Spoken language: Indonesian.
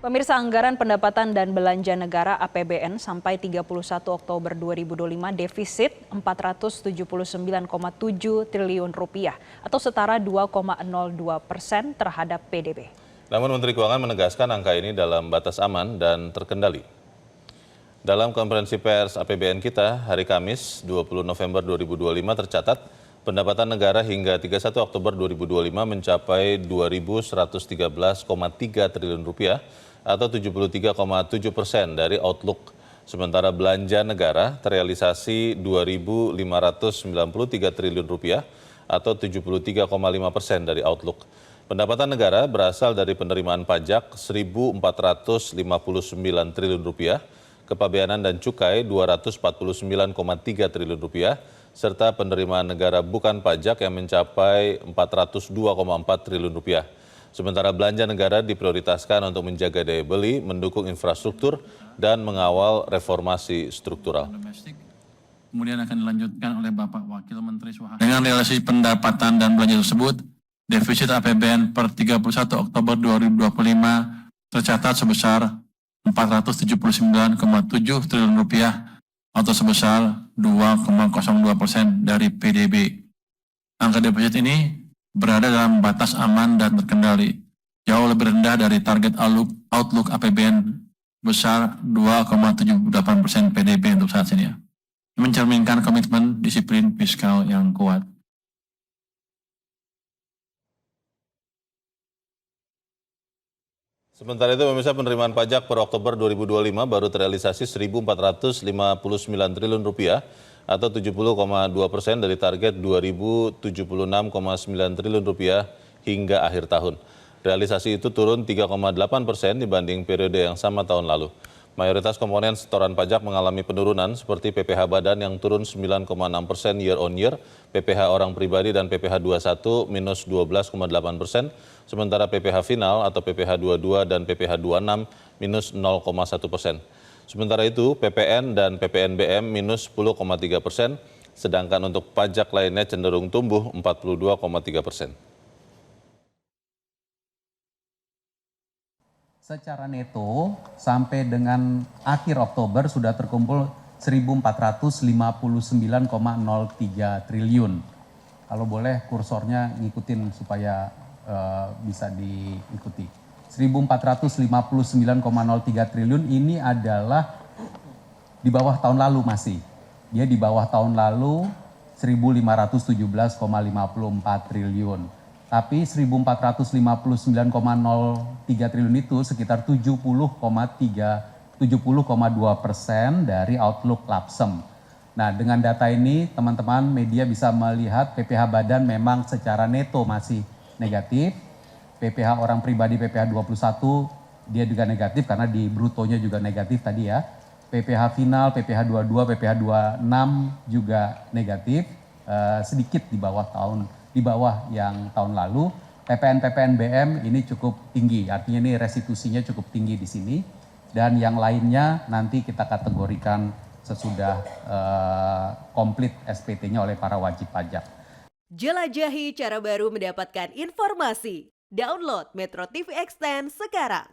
Pemirsa, anggaran pendapatan dan belanja negara APBN sampai 31 Oktober 2025 defisit 479,7 triliun rupiah atau setara 2,02% terhadap PDB. Namun Menteri Keuangan menegaskan angka ini dalam batas aman dan terkendali. Dalam konferensi pers APBN kita hari Kamis 20 November 2025 tercatat pendapatan negara hingga 31 Oktober 2025 mencapai 2.113,3 triliun rupiah atau 73,7% dari outlook. Sementara belanja negara terrealisasi 2.593 triliun rupiah atau 73,5% dari outlook. Pendapatan negara berasal dari penerimaan pajak 1.459 triliun rupiah, kepabeanan dan cukai 249,3 triliun rupiah, serta penerimaan negara bukan pajak yang mencapai 402,4 triliun rupiah. Sementara belanja negara diprioritaskan untuk menjaga daya beli, mendukung infrastruktur, dan mengawal reformasi struktural. Kemudian akan dilanjutkan oleh Bapak Wakil Menteri Suharto. Dengan realisasi pendapatan dan belanja tersebut, defisit APBN per 31 Oktober 2025 tercatat sebesar 479,7 triliun rupiah atau sebesar 2,02% dari PDB. Angka defisit ini berada dalam batas aman dan terkendali, jauh lebih rendah dari target outlook APBN besar 2,78% PDB untuk saat ini. Mencerminkan komitmen disiplin fiskal yang kuat. Sementara itu, pemirsa, penerimaan pajak per Oktober 2025 baru terrealisasi 1.459 triliun rupiah atau 70,2% dari target 2.076,9 triliun rupiah hingga akhir tahun. Realisasi itu turun 3,8% dibanding periode yang sama tahun lalu. Mayoritas komponen setoran pajak mengalami penurunan seperti PPh Badan yang turun 9,6% year on year, PPh orang pribadi dan PPh 21 minus 12,8%, sementara PPh final atau PPh 22 dan PPh 26 minus 0,1%. Sementara itu, PPN dan PPNBM minus 10,3%, sedangkan untuk pajak lainnya cenderung tumbuh 42,3%. Secara neto, sampai dengan akhir Oktober sudah terkumpul 1.459,03 triliun. Kalau boleh kursornya ngikutin supaya bisa diikuti. 1.459,03 triliun ini adalah di bawah tahun lalu masih. Dia di bawah tahun lalu 1.517,54 triliun. Tapi 1.459,03 triliun itu sekitar 70,2% dari outlook Lapsem. Nah, dengan data ini teman-teman media bisa melihat PPh Badan memang secara neto masih negatif. PPh orang pribadi PPh 21 dia juga negatif karena di brutonya juga negatif tadi ya. PPh final, PPh 22, PPh 26 juga negatif, sedikit di bawah yang tahun lalu. PPN ini cukup tinggi, artinya ini restitusinya cukup tinggi di sini. Dan yang lainnya nanti kita kategorikan sesudah komplit SPT-nya oleh para wajib pajak. Jelajahi cara baru mendapatkan informasi. Download Metro TV Extend sekarang.